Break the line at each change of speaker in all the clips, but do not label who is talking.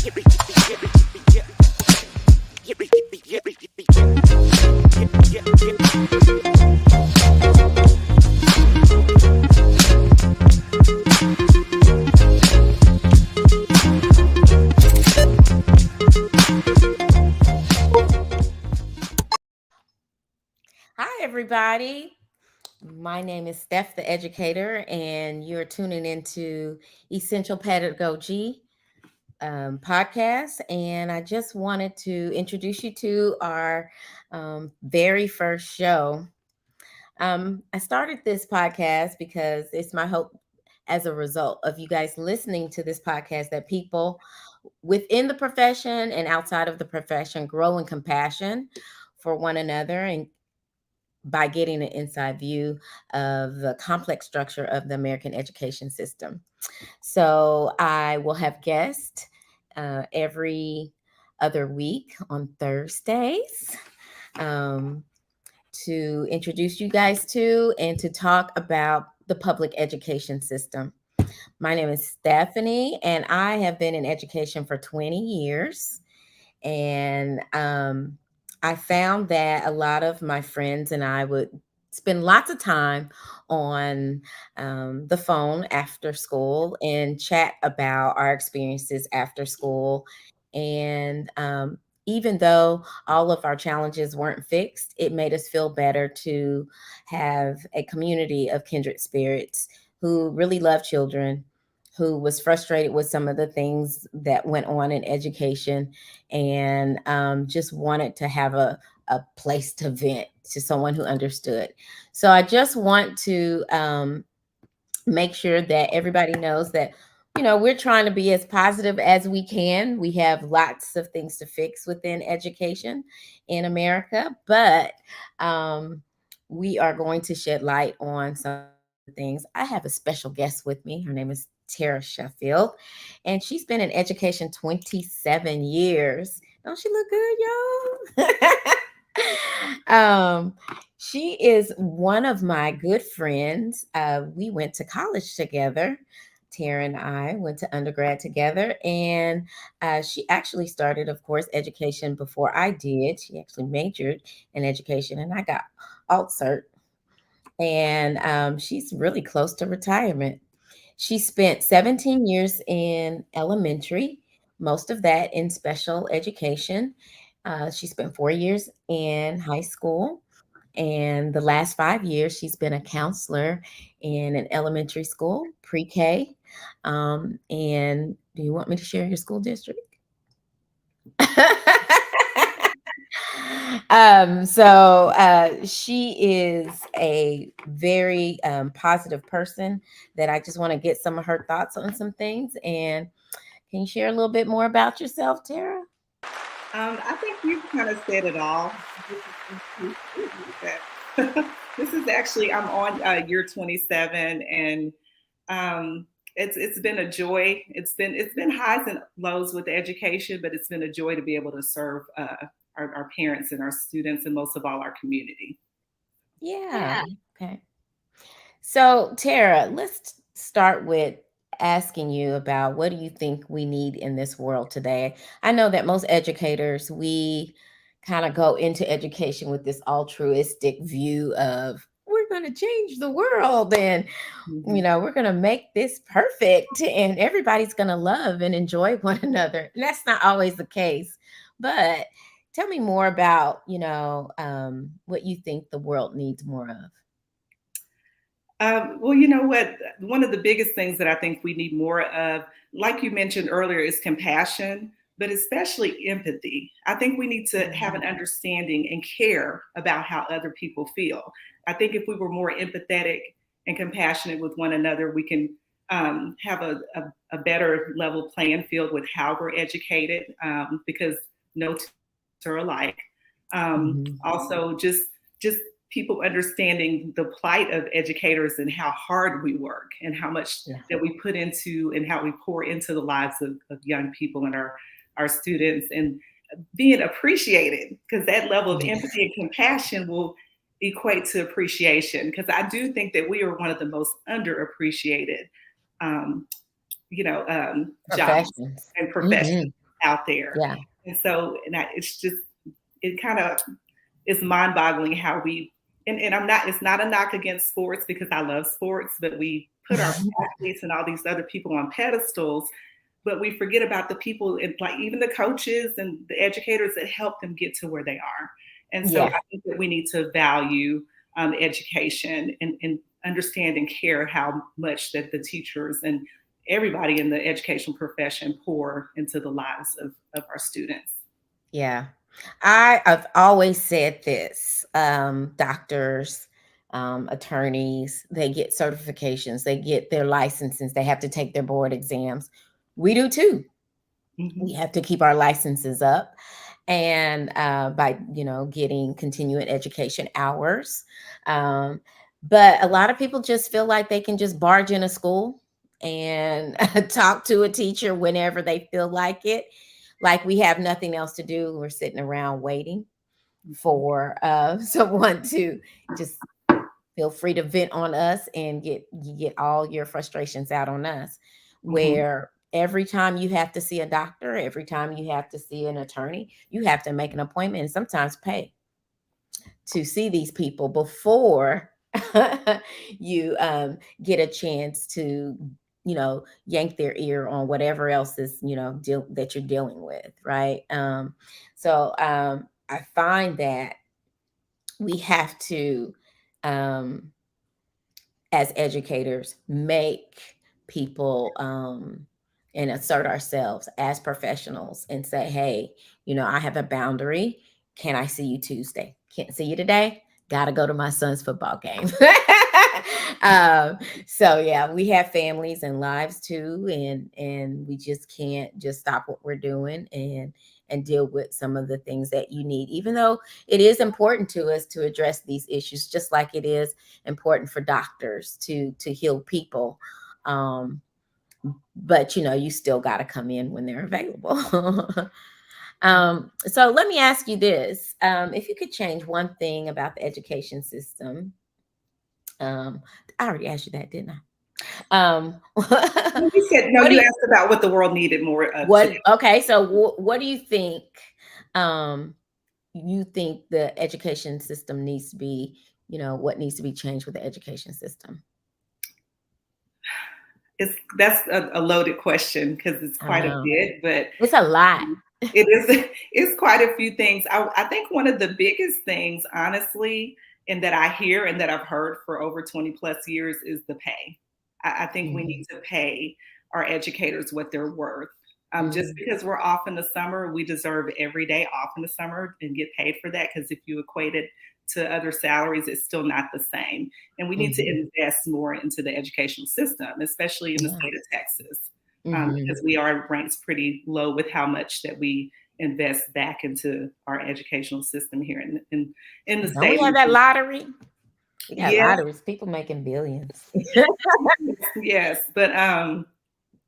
Hi, everybody. My name is Steph the Educator, and you're tuning into Essential Pedagogy podcast. And I just wanted to introduce you to our very first show. I started this podcast because it's my hope as a result of you guys listening to this podcast that people within the profession and outside of the profession grow in compassion for one another and by getting an inside view of the complex structure of the American education system. So I will have guests every other week on Thursdays um, to introduce you guys to and to talk about the public education system. My name is Stephanie, and I have been in education for 20 years. And I found that a lot of my friends and I would spend lots of time on the phone after school and chat about our experiences after school. And even though all of our challenges weren't fixed, it made us feel better to have a community of kindred spirits who really love children, who was frustrated with some of the things that went on in education and just wanted to have a place to vent to someone who understood. So I just want to make sure that everybody knows that, we're trying to be as positive as we can. We have lots of things to fix within education in America, but we are going to shed light on some things. I have a special guest with me. Her name is Tara Sheffield, and she's been in education 27 years. Don't she look good, y'all? She is one of my good friends. We went to college together. Tara and I went to undergrad together, and she actually started, of course, education before I did. She actually majored in education, and I got alt cert. And she's really close to retirement. She spent 17 years in elementary, most of that in special education. She spent 4 years in high school. And the last 5 years, she's been a counselor in an elementary school, pre K. And do you want me to share your school district? She is a very positive person that I just want to get some of her thoughts on some things. And can you share a little bit more about yourself, Tara?
I think you've kind of said it all. This is actually I'm on year 27, and it's been a joy. It's been highs and lows with education, but it's been a joy to be able to serve our parents and our students, and most of all our community.
Yeah. Okay. So, Tara, let's start with asking you about what do you think we need in this world today? I know that most educators, we kind of go into education with this altruistic view of we're going to change the world and
Mhm.
we're going to make this perfect and everybody's going to love and enjoy one another. And that's not always the case. But tell me more about, what you think the world needs more of.
Well, you know what? One of the biggest things that I think we need more of, like you mentioned earlier, is compassion, but especially empathy. I think we need to have an understanding and care about how other people feel. I think if we were more empathetic and compassionate with one another, we can have a better level playing field with how we're educated, because no two are alike.
Mhm.
Also, just people understanding the plight of educators and how hard we work and how much
Yeah.
that we put into and how we pour into the lives of young people and our students, and being appreciated, because that level of
Yes.
empathy and compassion will equate to appreciation, because I do think that we are one of the most underappreciated um, jobs
Professions.
and
Mhm.
professions. out there.
Yeah.
And so, it's just, it kind of is mind boggling how and I'm not, it's not a knock against sports because I love sports, but we put our athletes and all these other people on pedestals, but we forget about the people, and like even the coaches and the educators that help them get to where they are. And so
Yeah.
I think that we need to value education, and understand and care how much that the teachers and everybody in the education profession pour into the lives of our students.
Yeah. I've always said this, doctors, attorneys, they get certifications, they get their licenses, they have to take their board exams. We do too. We
Mm-hmm.
have to keep our licenses up, and by getting continuing education hours. um, but a lot of people just feel like they can just barge in a school and talk to a teacher whenever they feel like it, like we have nothing else to do. We're sitting around waiting
Mm-hmm.
for someone to just feel free to vent on us and get all your frustrations out on us,
Mm-hmm.
where every time you have to see a doctor, every time you have to see an attorney, you have to make an appointment and sometimes pay to see these people before you get a chance to yank their ear on whatever else is that you're dealing with, right? I find that we have to, um, as educators, make people, and assert ourselves as professionals and say, hey, I have a boundary. Can I see you Tuesday? Can't see you today. Got to go to my son's football game. um, so yeah, we have families and lives too, and we just can't just stop what we're doing and deal with some of the things that you need, even though it is important to us to address these issues, just like it is important for doctors to heal people. um but you still got to come in when they're available. So let me ask you this: if you could change one thing about the education system, um I already asked you that, didn't I?
No, you said, no,
what do
you
you
asked about what the world needed more of today.
what okay, so what do you think, um the education system needs to be, what needs to be changed with the education system?
That's a loaded question because it's
I
quite a
know.
bit, but
It's a lot.
it is it's quite a few things. I think one of the biggest things, honestly, and that I hear and that I've heard for over 20 plus years is the pay. I think we need
Mhm,
to pay our educators what they're worth. Just
mhm,
because we're off in the summer, we deserve every day off in the summer and get paid for that. Because if you equate it to other salaries, it's still not the same. And we need to
mhm.
invest more into the educational system, especially in the
Yeah.
state of Texas,
Mhm.
because we are ranked pretty low with how much that we invest back into our educational system here in the
Don't we
state.
have that lottery? We got
Yes,
lotteries, people making billions.
yes, but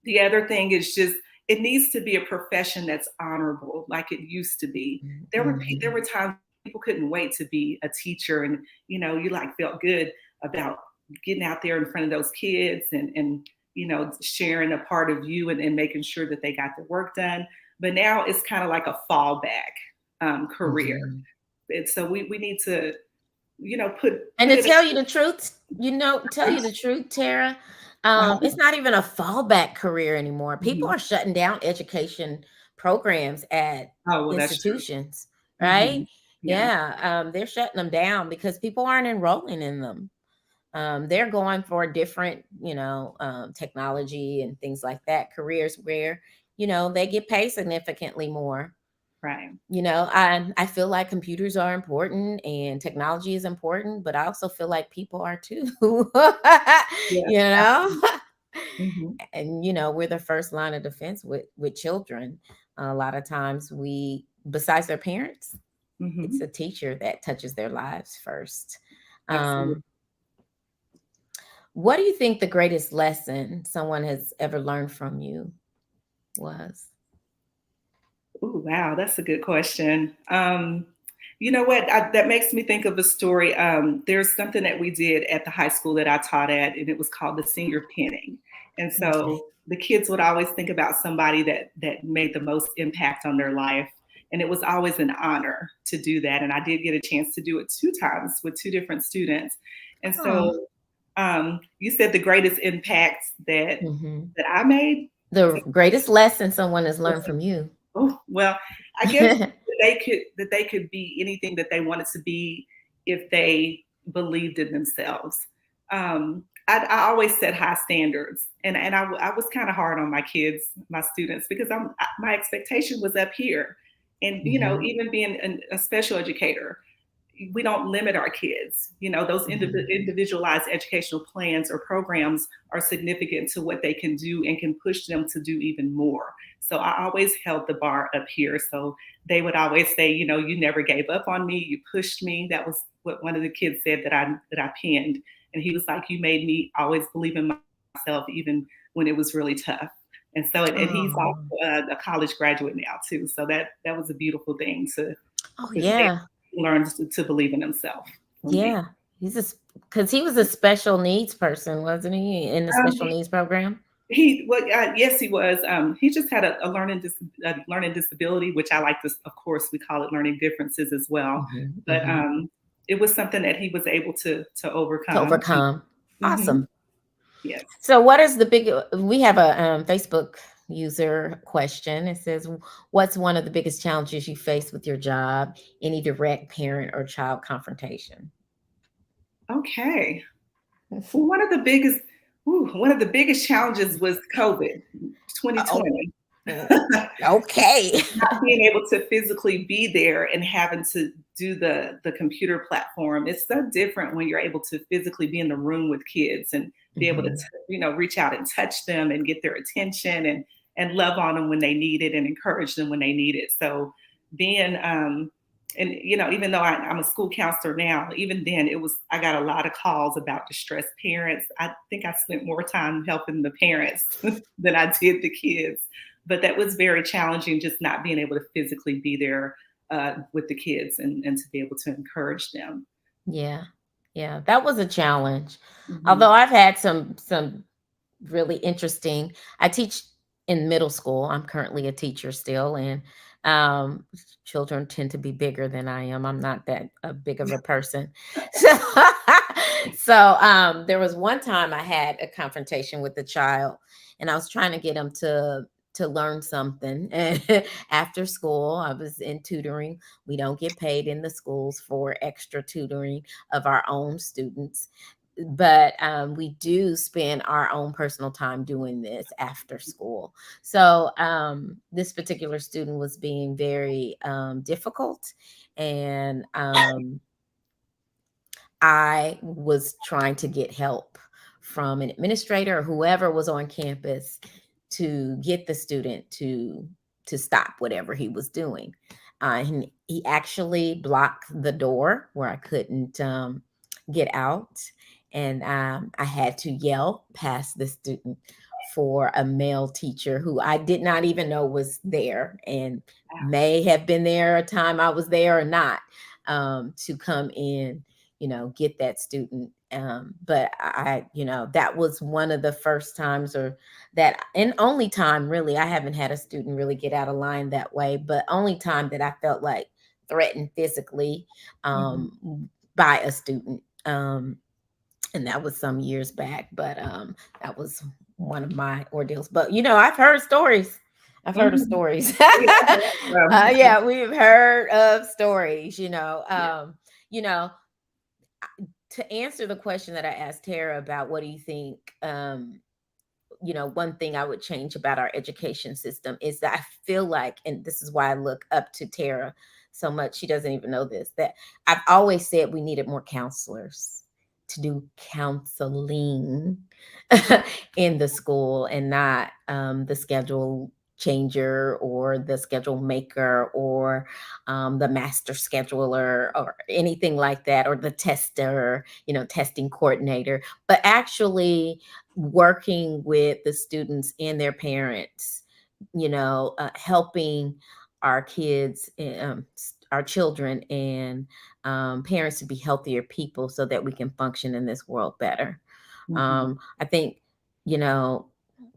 the other thing is just, it needs to be a profession that's honorable, like it used to be. There
Mhm.
were times people couldn't wait to be a teacher, and you like felt good about getting out there in front of those kids, and sharing a part of you, and making sure that they got the work done. But now it's kind of like a fallback career,
Mhm.
and so we need to put
And
put
to
it.
tell you the truth, tell you the truth, Tara, it's not even a fallback career anymore. People
Mhm.
are shutting down education programs at
Oh, well, that's true.
institutions, right?
Hmm. Yeah.
Yeah, they're shutting them down because people aren't enrolling in them. They're going for different, technology and things like that, careers where, they get paid significantly more.
Right.
I feel like computers are important and technology is important, but I also feel like people are too.
Yes.
you know
Hmm.
and we're the first line of defense with children. A lot of times, we besides their parents, it's
Hmm.
a teacher that touches their lives first.
Absolutely.
um what do you think the greatest lesson someone has ever learned from you was?
Ooh, wow, that's a good question. You know what? That makes me think of a story. There's something that we did at the high school that I taught at, and it was called the senior pinning. And
Okay.
so the kids would always think about somebody that made the most impact on their life. And it was always an honor to do that. And I did get a chance to do it 2 times with 2 different students. And
Oh.
so you said the greatest impacts
Hmm.
that I made.
The greatest lesson someone has learned from you.
Oh, well, I guess that they could be anything that they wanted to be if they believed in themselves. I always set high standards, and I was kind of hard on my kids, my students, because my expectation was up here, and
Hmm.
even being a special educator, we don't limit our kids. Those
Hmm.
individualized educational plans or programs are significant to what they can do and can push them to do even more. So I always held the bar up here. So they would always say, you never gave up on me, you pushed me. That was what one of the kids said that I pinned, and he was like, you made me always believe in myself even when it was really tough. And so, and he's also
Oh.
a college graduate now too. So that was a beautiful thing
Oh
to say,
yeah.
learn to believe in himself from me.
Yeah. He's a because he was a special needs person, wasn't he, in the
Um,
special needs program?
yes, he was. He just had a learning disability, which I like to. Of course, we call it learning differences as well.
Hmm.
But
Hmm.
it was something that he was able to
To
overcome.
overcome.
Hmm.
Awesome.
Yes.
So, what is the big? We have a Facebook user question. It says, "What's one of the biggest challenges you face with your job? Any direct parent or child confrontation?"
Okay. Well, one of the biggest challenges was COVID,
Oh,
2020.
okay.
Not being able to physically be there and having to do the computer platform. It's so different when you're able to physically be in the room with kids and be able to
Hmm.
reach out and touch them and get their attention and love on them when they need it and encourage them when they need it. So being and even though I'm a school counselor now, even then I got a lot of calls about distressed parents. I think I spent more time helping the parents than I did the kids, but that was very challenging, just not being able to physically be there with the kids and to be able to encourage them.
Yeah, yeah, that was a challenge.
Hmm.
Although I've had some really interesting. I teach in middle school. I'm currently a teacher still, and um, children tend to be bigger than I am. I'm not that big of a person. So, there was one time I had a confrontation with a child, and I was trying to get him to learn something. And after school, I was in tutoring. We don't get paid in the schools for extra tutoring of our own students, but we do spend our own personal time doing this after school. So this particular student was being very difficult, and I was trying to get help from an administrator or whoever was on campus to get the student to stop whatever he was doing. He actually blocked the door where I couldn't get out, and I had to yell past the student for a male teacher who I did not even know was there, and may have been there a time I was there or not, to come in, get that student. But that was one of the first times, or that, and only time really, I haven't had a student really get out of line that way, but only time that I felt like threatened physically
Hmm.
by a student. And that was some years back, but that was one of my ordeals. But I've heard stories. I've heard of
Hmm.
stories.
Yeah.
Yeah, we've heard of stories.
Yeah.
You know, to answer the question that I asked Tara about, what do you think? One thing I would change about our education system is that I feel like, and this is why I look up to Tara so much, she doesn't even know this, that I've always said we needed more counselors to do counseling in the school, and not the schedule changer or the schedule maker or the master scheduler or anything like that, or the tester, testing coordinator, but actually working with the students and their parents, helping our kids, our children, and parents to be healthier people so that we can function in this world better.
Hmm.
I think, you know,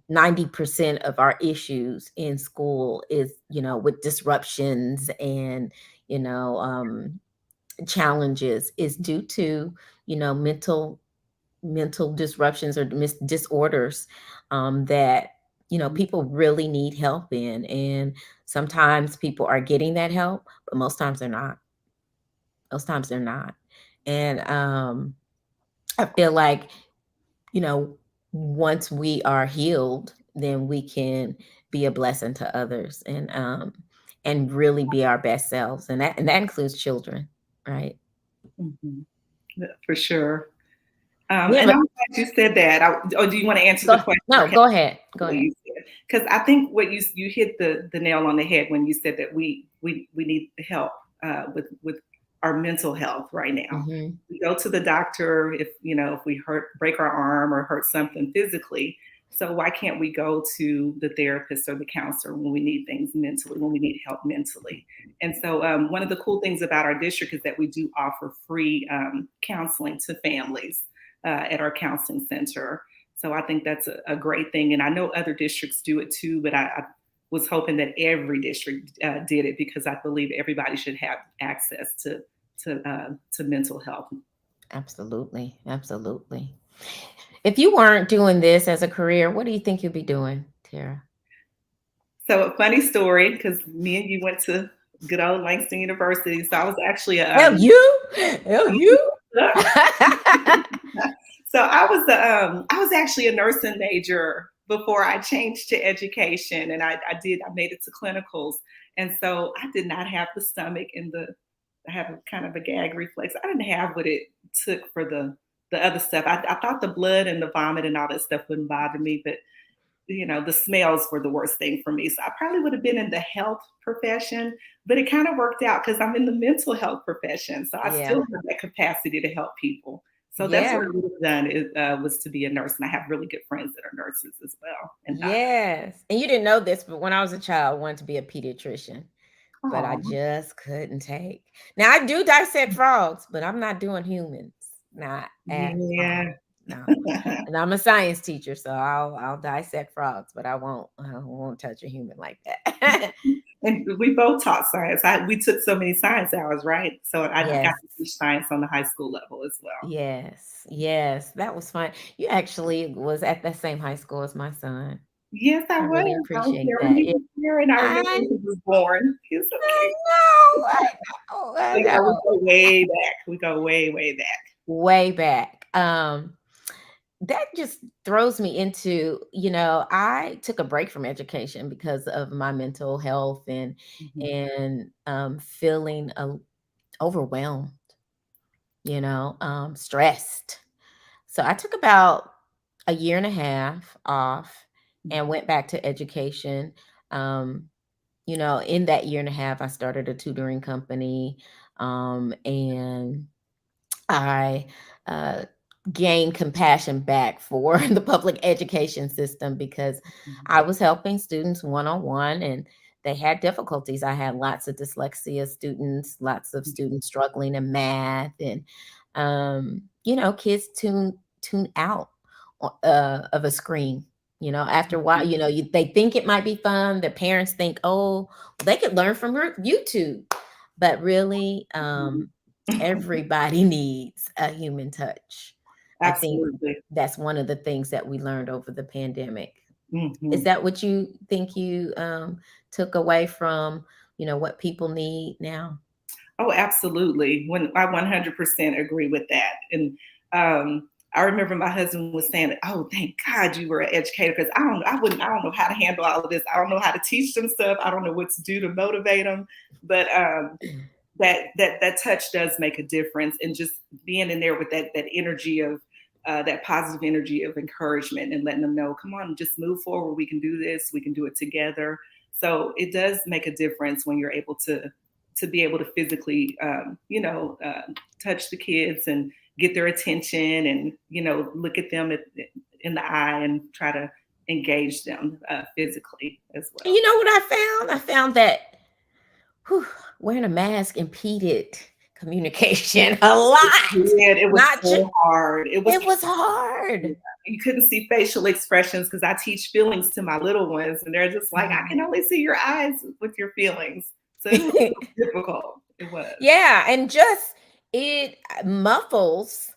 90% of our issues in school is, with disruptions and, you know, challenges is due to, mental disruptions or disorders that people really need help in, and sometimes people are getting that help, but most times they're not. And I feel like, you know once we are healed, then we can be a blessing to others, and really be our best selves, and that includes children, right?
Mhm. For sure.
Yeah,
And
but
I'm glad you said that. Or do you want to answer the
go,
question?
no, go ahead, go
What
ahead.
you said, because I think what you hit the nail on the head when you said that we need help with our mental health right now.
Hmm.
We go to the doctor if if we break our arm or hurt something physically. So why can't we go to the therapist or the counselor when we need things mentally, when we need help mentally? And so one of the cool things about our district is that we do offer free counseling to families at our counseling center. So I think that's a great thing. And I know other districts do it too, but I was hoping that every district did it because I believe everybody should have access to mental health.
Absolutely, absolutely. If you weren't doing this as a career, what do you think you'd be doing, Tara?
So a funny story, because me and you went to good old Langston University. So I was actually
Hell you, hell you.
so I was actually a nursing major before I changed to education, and I made it to clinicals, and so I did not have the stomach and I have a kind of a gag reflex. I didn't have what it took for the other stuff. I thought the blood and the vomit and all that stuff wouldn't bother me, but the smells were the worst thing for me. So I probably would have been in the health profession, but it kind of worked out because I'm in the mental health profession. So I
Yeah,
still have that capacity to help people. So that's what
yeah.
I would have done was to be a nurse. And I have really good friends that are nurses as well and doctors.
Yes. And you didn't know this, but when I was a child, I wanted to be a pediatrician, but I
Oh,
just couldn't take. Now I do dissect frogs, but I'm not doing humans. Not at
yeah.
all. No. And I'm a science teacher, so I'll dissect frogs, but I won't touch a human like that.
And we both taught science. We took so many science hours, right? So I got
Yes.
to teach science on the high school level as well.
Yes. Yes. That was fun. You actually was at the same high school as my son.
Yes, I
I really
was. I was
appreciate
there when
that.
he
Yeah.
was here, and I remember
I
when he was born. He was so
I
cute.
know. I know.
So
I
yeah, we
know.
go way back. We go way, way back.
Way back. That just throws me into, I took a break from education because of my mental health, and
Mhm,
feeling overwhelmed, stressed. So I took about a year and a half off and
mhm,
went back to education. Um, in that year and a half, I started a tutoring company, and I uh, gained compassion back for the public education system because
mhm,
I was helping students one on one, and they had difficulties. I had lots of dyslexia students, lots of students struggling in math, and kids tune out of a screen. After a while,
mhm,
they think it might be fun. The parents think, oh, they could learn from YouTube, but really,
mhm.
everybody needs a human touch. I think
Absolutely.
that's one of the things that we learned over the pandemic. Is
Mhm.
that what you think you took away from, what people need now?
Oh, absolutely. When I 100% agree with that. And I remember my husband was saying, "Oh, thank God you were an educator because I don't know how to handle all of this. I don't know how to teach them stuff. I don't know what to do to motivate them." But that touch does make a difference, and just being in there with that energy of that positive energy of encouragement and letting them know, come on, just move forward. We can do this. We can do it together. So it does make a difference when you're able to be able to physically, touch the kids and get their attention, and look at them in the eye and try to engage them physically as
And
well.
you know what I found? I found that whew, wearing a mask impeded communication a lot.
It was
Not just
so hard. It was
It was hard.
you couldn't see facial expressions because I teach feelings to my little ones, and they're just like, I
Mhm.
can only see your eyes with your feelings. So it was difficult. It was.
Yeah, and just it muffles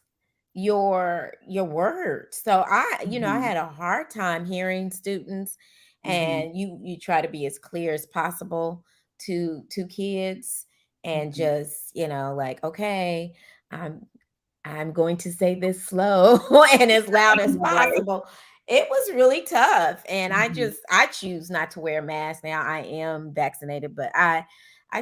your words. So I
Mhm,
had a hard time hearing students,
mhm,
and you try to be as clear as possible to kids, and
mhm.
just, like, okay, I'm I'm going to say this slow and as loud as
Right.
possible. It was really tough. And
Mhm,
I choose not to wear a mask now. I am vaccinated, but I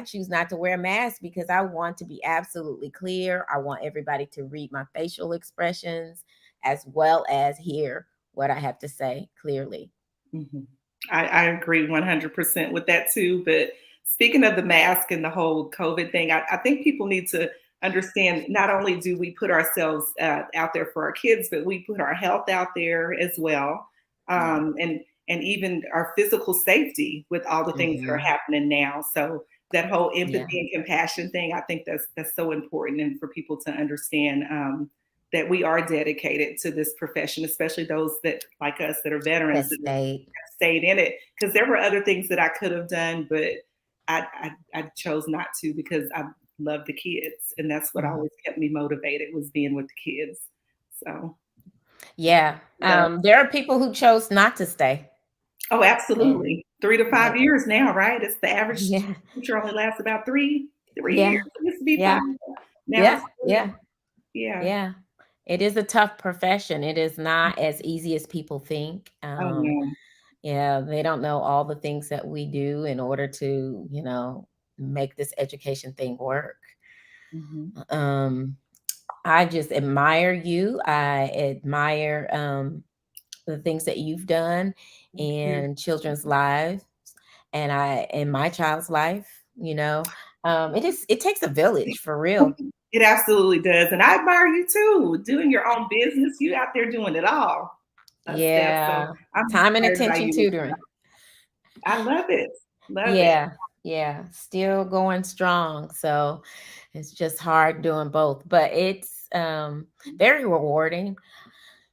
choose not to wear a mask because I want to be absolutely clear. I want everybody to read my facial expressions as well as hear what I have to say clearly.
mhm. I agree 100% with that too. But speaking of the mask and the whole COVID thing, I think people need to understand not only do we put ourselves out there for our kids, but we put our health out there as well.
Yeah.
And even our physical safety with all the things that are
Hmm.
happening now. So that whole
Yeah.
empathy and compassion thing, I think that's so important, and for people to understand that we are dedicated to this profession, especially those that like us that are veterans
That
that
state.
stayed in it, because there were other things that I could have done, but I chose not to because I love the kids, and that's what
Mhm.
always kept me motivated was being with the kids. So
Yeah.
uh,
There are people who chose not to stay.
oh,
And
absolutely, 3 to 5 years now, right? It's the average
yeah.
teacher only lasts about three
Yeah.
years. It used to be five.
Yeah.
Now it's
Yeah.
three.
Yeah.
Yeah.
Yeah. It is a tough profession. It is not as easy as people think.
Oh no.
Yeah, they don't know all the things that we do in order to, make this education thing work.
Hmm.
Um, I just admire you. I admire the things that you've done
Thank you.
in children's lives, and in my child's life. It takes a village for real.
It absolutely does, and I admire you too, doing your own business. You out there doing it all, Steph. So
Yeah.
I'm
Time and
inspired by
attention
you as
tutoring.
well. I love it. Love it.
Yeah. Yeah. Still going strong. So it's just hard doing both, but it's very rewarding.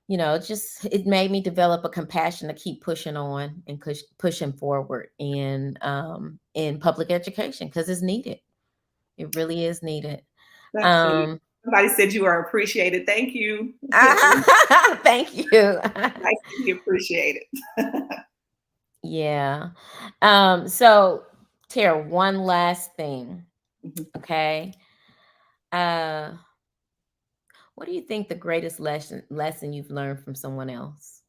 It made me develop a compassion to keep pushing on and pushing forward in public education because it's needed. It really is needed.
That's sweet.
Um
Somebody said you are appreciated. Thank you.
Thank you.
Nice to be appreciated.
Yeah. So Tara, one last thing.
Mhm.
Okay. Uh what do you think the greatest lesson you've learned from someone else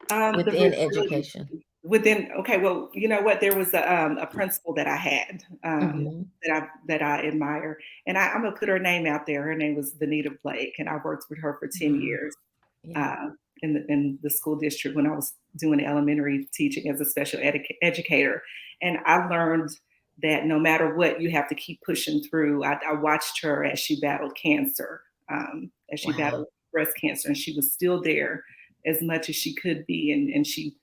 The
within
resilience
education?
within. Okay, well, you know what? There was a principal that I had
Hmm.
that I admire, and I'm gonna put her name out there. Her name was Benita Blake, and I worked with her for 10 years.
Yeah.
uh, in the school district when I was doing elementary teaching as a special educator. And I learned that no matter what, you have to keep pushing through. I watched her as she battled cancer, as she
Wow.
battled breast cancer, and she was still there as much as she could be. And she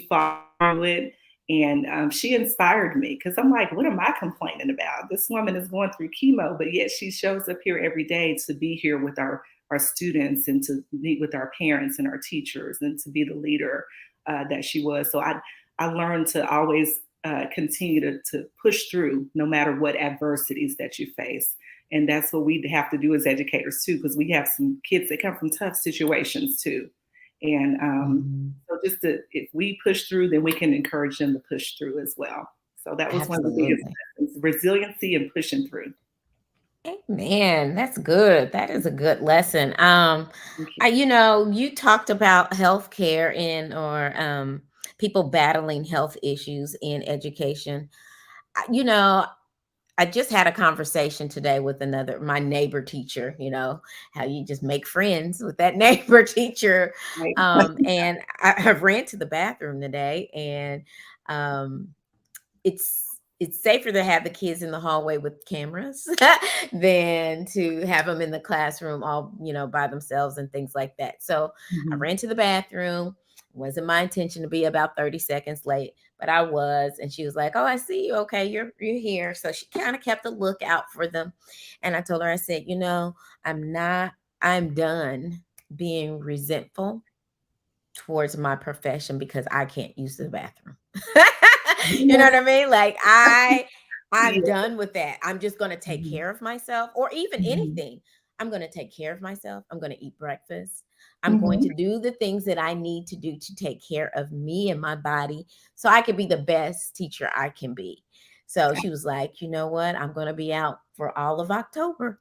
fought through it. And she inspired me because I'm like, what am I complaining about? This woman is going through chemo, but yet she shows up here every day to be here with our students and to meet with our parents and our teachers and to be the leader that she was. So I learned to always continue to push through no matter what adversities that you face. And that's what we have to do as educators too, because we have some kids that come from tough situations too. And
Mhm.
so if we push through, then we can encourage them to push through as well. So that was one of the biggest
Absolutely.
lessons, resiliency and pushing through.
Man, that's good. That is a good lesson.
Thank you.
You talked about healthcare or people battling health issues in education. I- You know, I just had a conversation today with my neighbor teacher, how you just make friends with that neighbor teacher.
Right.
And I ran to the bathroom today, and um, it's safer to have the kids in the hallway with cameras than to have them in the classroom all by themselves and things like that. So I
Mhm.
ran to the bathroom. It wasn't my intention to be about 30 seconds late, but I was. And she was like, oh, I see you. Okay, you're here. So she kind of kept a lookout for them. And I told her, I said, I'm not, I'm done. being resentful towards my profession because I can't use the bathroom. You know
Yes.
what I mean? Like I'm
Yeah.
done with that. I'm just going to take
Mhm.
care of myself or even
Mhm.
anything. I'm going to take care of myself. I'm going to eat breakfast. I'm going
Mhm.
to do the things that I need to do to take care of me and my body so I can be the best teacher I can be. So she was like, "You know what? I'm going to be out for all of October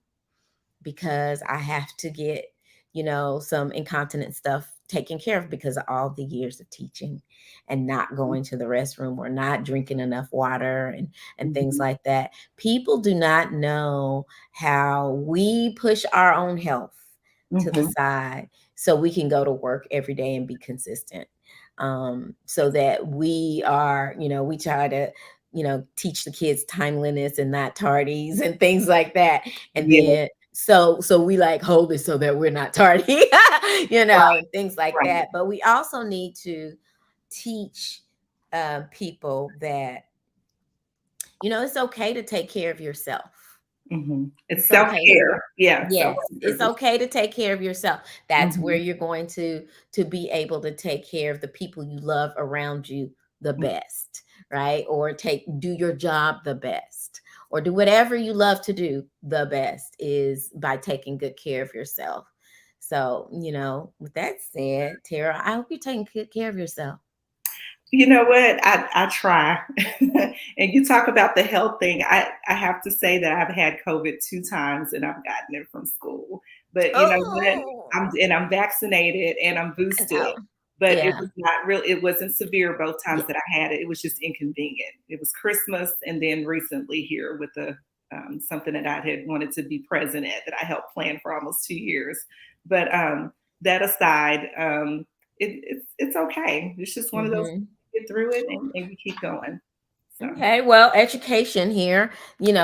because I have to get, some incontinent stuff taken care of because of all the years of teaching and not going to the restroom or not drinking enough water and things
Mhm.
like that. People do not know how we push our own health to the
Mhm.
side so we can go to work every day and be consistent. So that we are, we try to, teach the kids timeliness and not tardies and things like that. And
Yeah.
then so we like hold it so that we're not tardy,
Right.
and things like
Right.
that. But we also need to teach people that, it's okay to take care of yourself.
It's
It's okay to
self-care. Yeah,
Yes,
self-care
it's
for
okay to take care of yourself. That's where
Mhm.
you're going to be able to take care of the people you love around you the
Mm.
best, right? Or do your job the best, or do whatever you love to do the best is by taking good care of yourself. So, with that said, Tara, I hope you're taking good care of yourself.
You know what? I try. And you talk about the health thing. I have to say that I've had COVID 2 times and I've gotten it from school. But you know what?
Oh,
I'm vaccinated and I'm boosted,
no.
but it
Yeah.
was not real it wasn't severe both times
Yeah.
that I had it. It was just inconvenient. It was Christmas and then recently here with the something that I had wanted to be present at that I helped plan for almost 2 years. But that aside, it's okay. It's just one of those
Hmm.
get through it and you keep going. So
Okay, well, education here, the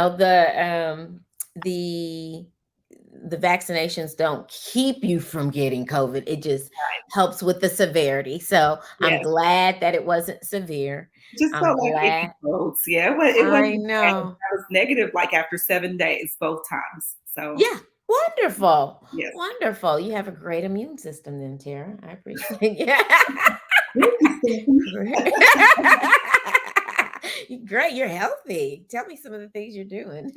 the vaccinations don't keep you from getting COVID. It just helps with the severity. So I'm
yes,
glad that it wasn't severe.
it just
I'm
felt like icky
glad.
colds. Yeah, it
I
wasn't bad.
know.
I was negative like after 7 days both times. So
Yeah, wonderful.
yes.
Wonderful. You have a great immune system then, Tara. I appreciate it.
Thank you, Stephanie.
Great. Great. You're healthy. Tell me some of the things you're doing.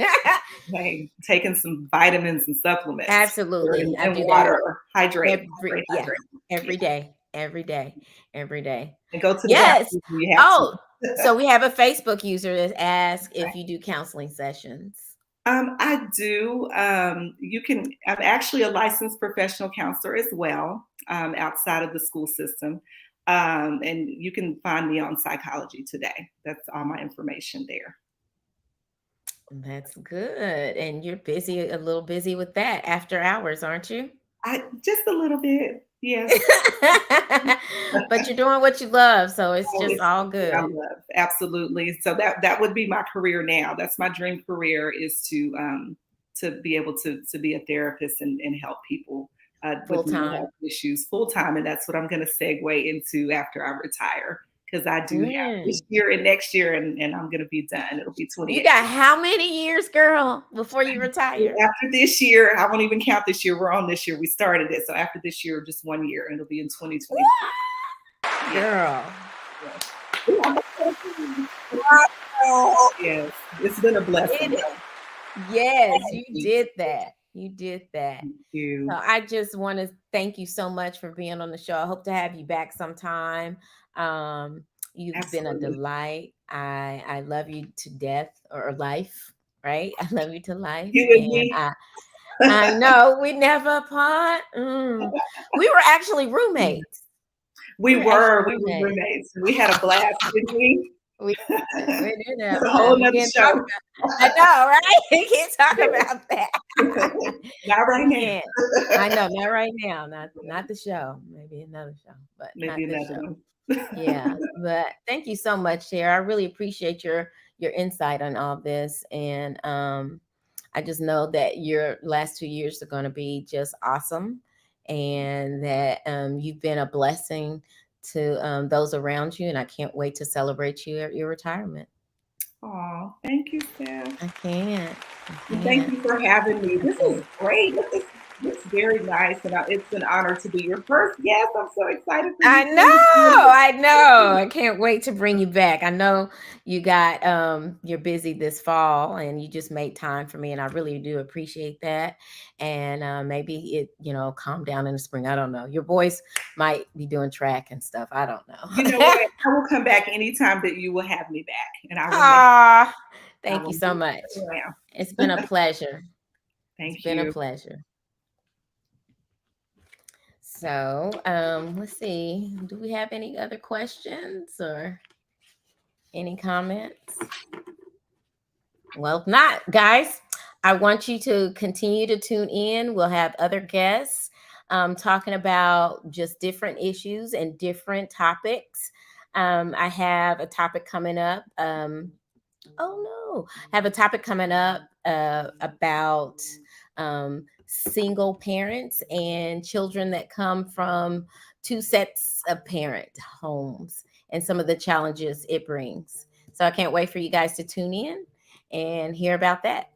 Hey, taking some vitamins and supplements
Absolutely. I
and
do that
water. Hydrate,
every
hydrate,
yeah,
hydrate.
every
Yeah.
day, every day, every day.
And go to the
Yes.
bathroom when you have to.
Oh, so we have a Facebook user that asks if you do counseling sessions.
I do. You can. I'm actually a licensed professional counselor as well, outside of the school system, and you can find me on Psychology Today. That's all my information there.
That's good. And you're busy, a little busy with that after hours, aren't you?
I just a little bit, yes.
But you're doing what you love, so it's
Oh,
just
it's
all
something I
good.
love, absolutely. So that would be my career now. That's my dream career is to be able to be a therapist and help people
Full
with mental health
time.
issues full time, and that's what I'm going to segue into after I retire because I do have this
Mm.
year and next year, and I'm going to be done. It'll be
You
28.
got how many years, girl, before you retire?
After this year, I won't even count this year. We're on this year. We started it, so after this year, just 1 year, and it'll be in 2020. Yeah,
Girl.
yeah. Ooh, I'm
Wow.
yes, it's been a blessing.
It, yes,
Thank
you
you.
did that. You did that.
Thank
So
you.
I just want to thank you so much for being on the show. I hope to have you back sometime. Um, you've been a
Absolutely.
delight. I love you to death or life, right? I love you to life,
You and
and
me.
I know we never part. We were actually roommates. We were actually
We were
roommates.
roommates. We had a blast, didn't we?
We we did
That's
that,
a
but
whole
we
nother
can't talk
show.
about. I know, right? We can't talk about that.
Not right
We
now.
can't. I know, not right now. Not the show. Maybe another show, but not
Maybe
this
another
show.
one.
Yeah, but thank you so much, Sarah. I really appreciate your insight on all this, and I just know that your last 2 years are going to be just awesome, and that you've been a blessing to those around you, and I can't wait to celebrate you at your retirement.
Oh, thank you, Steph.
I can't. I
And thank
can't.
you for having me.
I
This is
can't.
great. It's very nice, and it's an honor to be your first guest. I'm so excited for
I
you
know,
too.
I know. I can't wait to bring you back. I know you got you're busy this fall and you just made time for me and I really do appreciate that. And maybe it, calm down in the spring. I don't know. Your boys might be doing track and stuff. I don't
You know
know.
what? I will come back anytime that you will have me back, and
Ah,
I
thank you
will
so
move
much.
around.
It's been a pleasure. It's
Thank
been a
you.
pleasure. So, let's see. Do we have any other questions or any comments? Well, if not, guys, I want you to continue to tune in. We'll have other guests talking about just different issues and different topics. I have a topic coming up. Oh no, I have a topic coming up about single parents and children that come from two sets of parent homes and some of the challenges it brings. So I can't wait for you guys to tune in and hear about that.